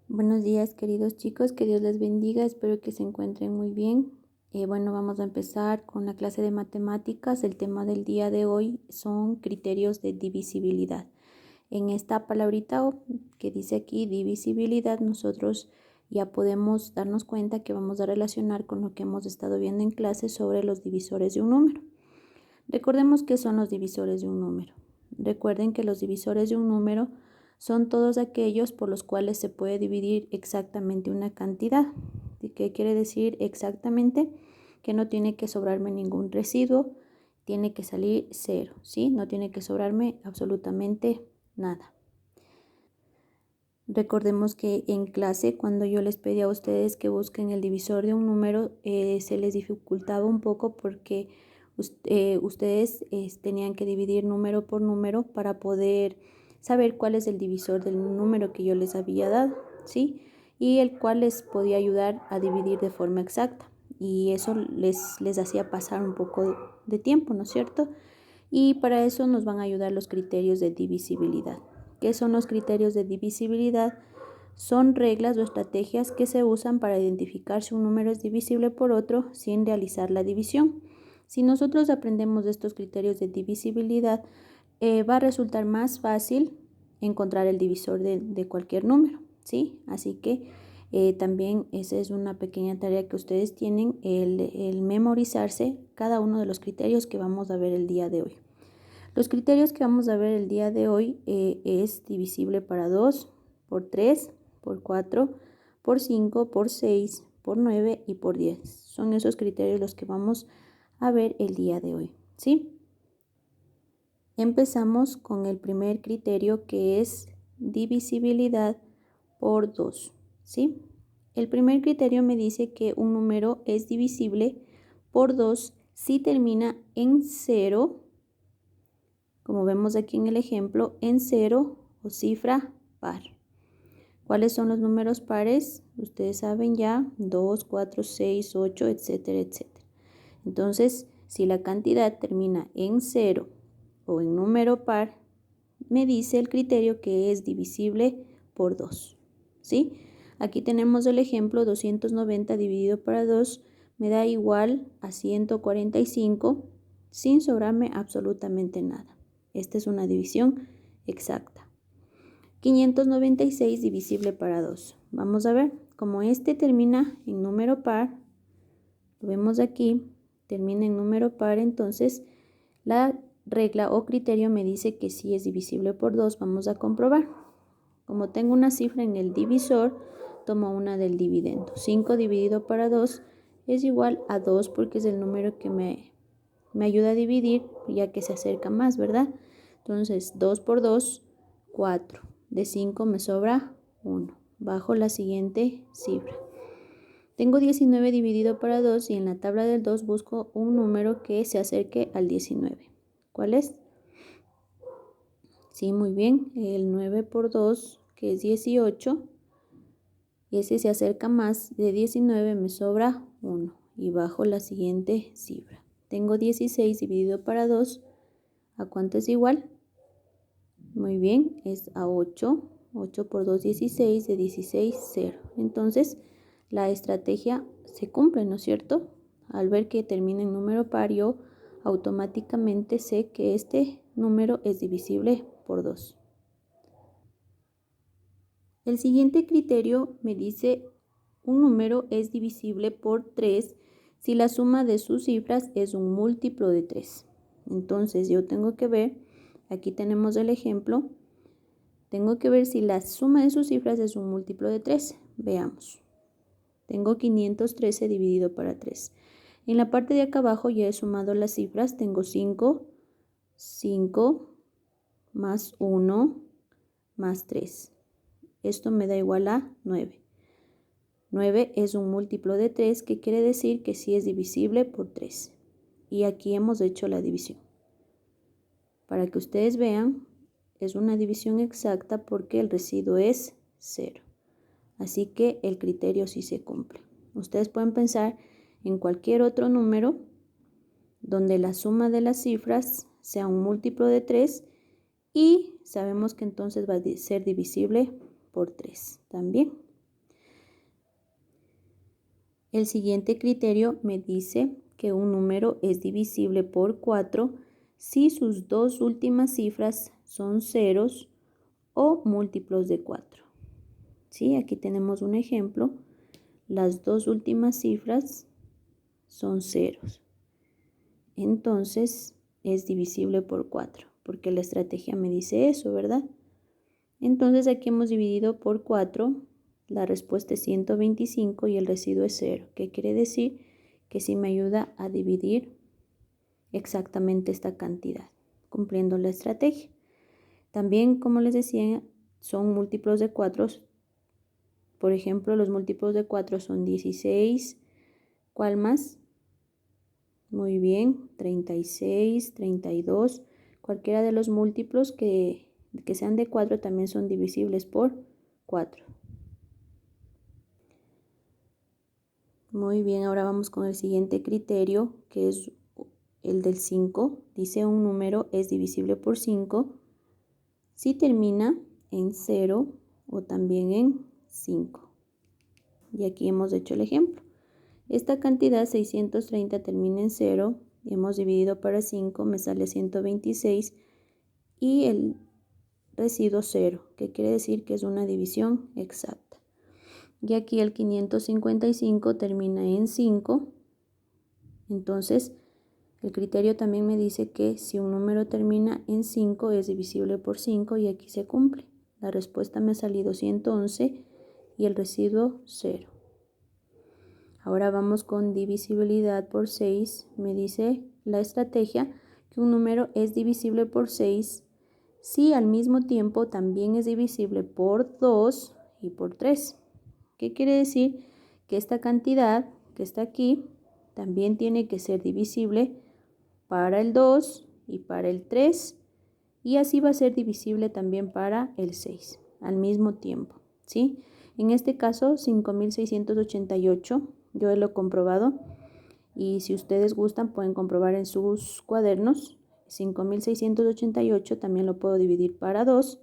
Buenos días, queridos chicos, que Dios les bendiga, espero que se encuentren muy bien. Vamos a empezar con la clase de matemáticas. El tema del día de hoy son criterios de divisibilidad. En esta palabrita que dice aquí divisibilidad, nosotros ya podemos darnos cuenta que vamos a relacionar con lo que hemos estado viendo en clase sobre los divisores de un número. Recordemos qué son los divisores de un número. Recuerden que los divisores de un número son todos aquellos por los cuales se puede dividir exactamente una cantidad. ¿Qué quiere decir exactamente? Que no tiene que sobrarme ningún residuo, tiene que salir cero, ¿sí? No tiene que sobrarme absolutamente nada. Recordemos que en clase, cuando yo les pedí a ustedes que busquen el divisor de un número, se les dificultaba un poco porque ustedes tenían que dividir número por número para poder saber cuál es el divisor del número que yo les había dado, ¿sí? Y el cual les podía ayudar a dividir de forma exacta. Y eso les hacía pasar un poco de tiempo, ¿no es cierto? Y para eso nos van a ayudar los criterios de divisibilidad. ¿Qué son los criterios de divisibilidad? Son reglas o estrategias que se usan para identificar si un número es divisible por otro sin realizar la división. Si nosotros aprendemos estos criterios de divisibilidad, va a resultar más fácil encontrar el divisor de cualquier número, ¿sí? Así que también esa es una pequeña tarea que ustedes tienen, el memorizarse cada uno de los criterios que vamos a ver el día de hoy. Los criterios que vamos a ver el día de hoy es divisible para 2, por 3, por 4, por 5, por 6, por 9 y por 10. Son esos criterios los que vamos a ver el día de hoy, ¿sí? Empezamos con el primer criterio, que es divisibilidad por 2, ¿sí? El primer criterio me dice que un número es divisible por 2 si termina en 0, como vemos aquí en el ejemplo, en 0 o cifra par. ¿Cuáles son los números pares? Ustedes saben ya, 2, 4, 6, 8, etcétera, etcétera. Entonces, si la cantidad termina en 0 o en número par, me dice el criterio que es divisible por 2, ¿sí? Aquí tenemos el ejemplo, 290 dividido para 2 me da igual a 145 sin sobrarme absolutamente nada. Esta es una división exacta. 596 divisible para 2. Vamos a ver, como este termina en número par, lo vemos aquí, termina en número par, entonces la regla o criterio me dice que sí es divisible por 2. Vamos a comprobar. Como tengo una cifra en el divisor, tomo una del dividendo. 5 dividido para 2 es igual a 2 porque es el número que me ayuda a dividir, ya que se acerca más, ¿verdad? Entonces 2 por 2, 4. De 5 me sobra 1. Bajo la siguiente cifra. Tengo 19 dividido para 2 y en la tabla del 2 busco un número que se acerque al 19. ¿Cuál es? Sí, muy bien. El 9 por 2, que es 18. Y ese se acerca más. De 19 me sobra 1. Y bajo la siguiente cifra. Tengo 16 dividido para 2. ¿A cuánto es igual? Muy bien, es a 8. 8 por 2, 16. De 16, 0. Entonces, la estrategia se cumple, ¿no es cierto? Al ver que termina en número par, yo automáticamente sé que este número es divisible por 2. El siguiente criterio me dice un número es divisible por 3 si la suma de sus cifras es un múltiplo de 3. Entonces yo tengo que ver, aquí tenemos el ejemplo, tengo que ver si la suma de sus cifras es un múltiplo de 3. Veamos. Tengo 513 dividido para 3. En la parte de acá abajo ya he sumado las cifras. Tengo 5, 5 más 1 más 3. Esto me da igual a 9. 9 es un múltiplo de 3, que quiere decir que sí es divisible por 3. Y aquí hemos hecho la división. Para que ustedes vean, es una división exacta porque el residuo es 0. Así que el criterio sí se cumple. Ustedes pueden pensar en cualquier otro número donde la suma de las cifras sea un múltiplo de 3 y sabemos que entonces va a ser divisible por 3 también. El siguiente criterio me dice que un número es divisible por 4 si sus dos últimas cifras son ceros o múltiplos de 4. ¿Sí? Aquí tenemos un ejemplo. Las dos últimas cifras son ceros. Entonces es divisible por 4, porque la estrategia me dice eso, ¿verdad? Entonces aquí hemos dividido por 4, la respuesta es 125 y el residuo es 0. ¿Qué quiere decir? Que sí me ayuda a dividir exactamente esta cantidad, cumpliendo la estrategia. También, como les decía, son múltiplos de 4. Por ejemplo, los múltiplos de 4 son 16. ¿Cuál más? Muy bien, 36, 32. Cualquiera de los múltiplos que sean de 4 también son divisibles por 4. Muy bien, ahora vamos con el siguiente criterio, que es el del 5. Dice un número es divisible por 5 si termina en 0 o también en 5. Y aquí hemos hecho el ejemplo. Esta cantidad 630 termina en 0, hemos dividido para 5, me sale 126 y el residuo 0, que quiere decir que es una división exacta. Y aquí el 555 termina en 5, entonces el criterio también me dice que si un número termina en 5 es divisible por 5 y aquí se cumple. La respuesta me ha salido 111 y el residuo 0. Ahora vamos con divisibilidad por 6. Me dice la estrategia que un número es divisible por 6 si al mismo tiempo también es divisible por 2 y por 3. ¿Qué quiere decir? Que esta cantidad que está aquí también tiene que ser divisible para el 2 y para el 3 y así va a ser divisible también para el 6 al mismo tiempo, ¿sí? En este caso 5688 yo lo he comprobado y si ustedes gustan pueden comprobar en sus cuadernos. 5688 también lo puedo dividir para 2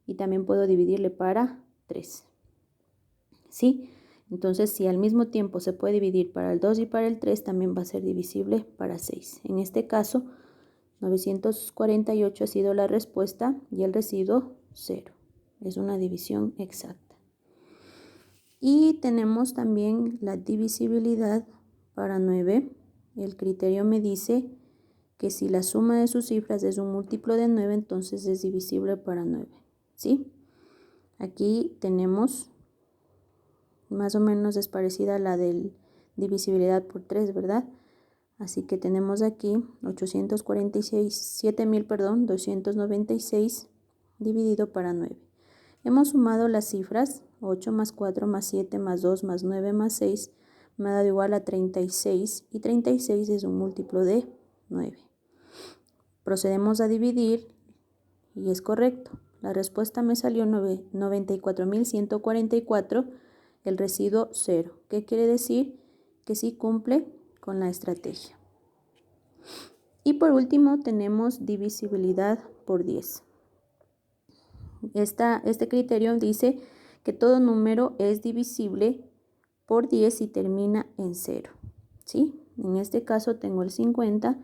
y también puedo dividirle para 3, ¿sí? Entonces, si al mismo tiempo se puede dividir para el 2 y para el 3, también va a ser divisible para 6. En este caso, 948 ha sido la respuesta y el residuo 0. Es una división exacta. Y tenemos también la divisibilidad para 9. El criterio me dice que si la suma de sus cifras es un múltiplo de 9, entonces es divisible para 9, ¿sí? Aquí tenemos más o menos es parecida a la de divisibilidad por 3, ¿verdad? Así que tenemos aquí 296 dividido para 9. Hemos sumado las cifras 8 más 4 más 7 más 2 más 9 más 6 me ha dado igual a 36 y 36 es un múltiplo de 9. Procedemos a dividir y es correcto. La respuesta me salió 94.144, el residuo 0. ¿Qué quiere decir? Que sí cumple con la estrategia. Y por último tenemos divisibilidad por 10. Este criterio dice que todo número es divisible por 10 y termina en 0, ¿sí? En este caso tengo el 50,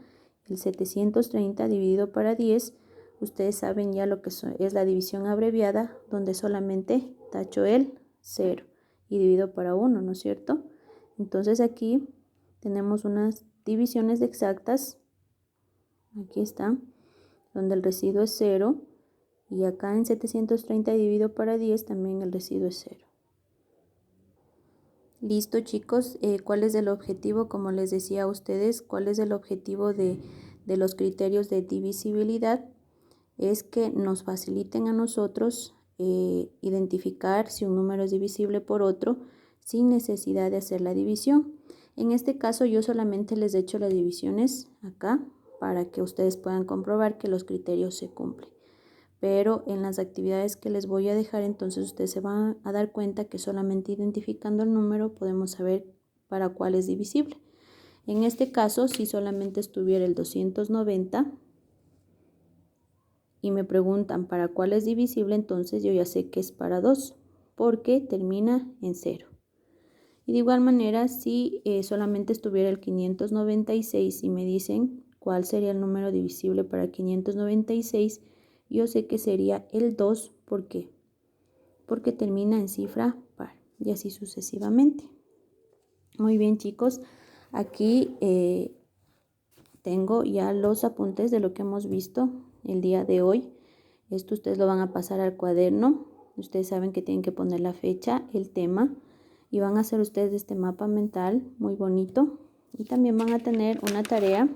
el 730 dividido para 10. Ustedes saben ya lo que es la división abreviada, donde solamente tacho el 0 y divido para 1, ¿no es cierto? Entonces aquí tenemos unas divisiones exactas. Aquí está, donde el residuo es 0. Y acá en 730 dividido para 10 también el residuo es 0. Listo, chicos, ¿cuál es el objetivo? Como les decía a ustedes, ¿cuál es el objetivo de los criterios de divisibilidad? Es que nos faciliten a nosotros identificar si un número es divisible por otro sin necesidad de hacer la división. En este caso yo solamente les he hecho las divisiones acá para que ustedes puedan comprobar que los criterios se cumplen. Pero en las actividades que les voy a dejar, entonces ustedes se van a dar cuenta que solamente identificando el número podemos saber para cuál es divisible. En este caso, si solamente estuviera el 290 y me preguntan para cuál es divisible, entonces yo ya sé que es para 2, porque termina en 0. Y de igual manera, si solamente estuviera el 596 y me dicen cuál sería el número divisible para 596, yo sé que sería el 2. ¿Por qué? Porque termina en cifra par y así sucesivamente. Muy bien, chicos, aquí tengo ya los apuntes de lo que hemos visto el día de hoy. Esto ustedes lo van a pasar al cuaderno. Ustedes saben que tienen que poner la fecha, el tema, y van a hacer ustedes este mapa mental muy bonito. Y también van a tener una tarea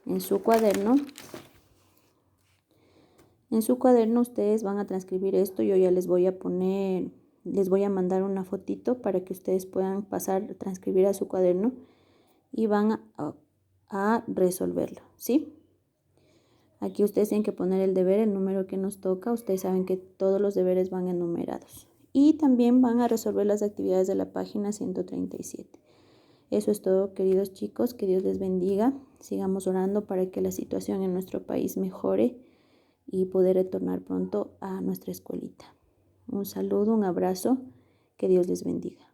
en su cuaderno. En su cuaderno ustedes van a transcribir esto. Yo ya les voy a poner, les voy a mandar una fotito para que ustedes puedan pasar, transcribir a su cuaderno y van a resolverlo, ¿sí? Aquí ustedes tienen que poner el deber, el número que nos toca. Ustedes saben que todos los deberes van enumerados. Y también van a resolver las actividades de la página 137. Eso es todo, queridos chicos. Que Dios les bendiga. Sigamos orando para que la situación en nuestro país mejore y poder retornar pronto a nuestra escuelita. Un saludo, un abrazo. Que Dios les bendiga.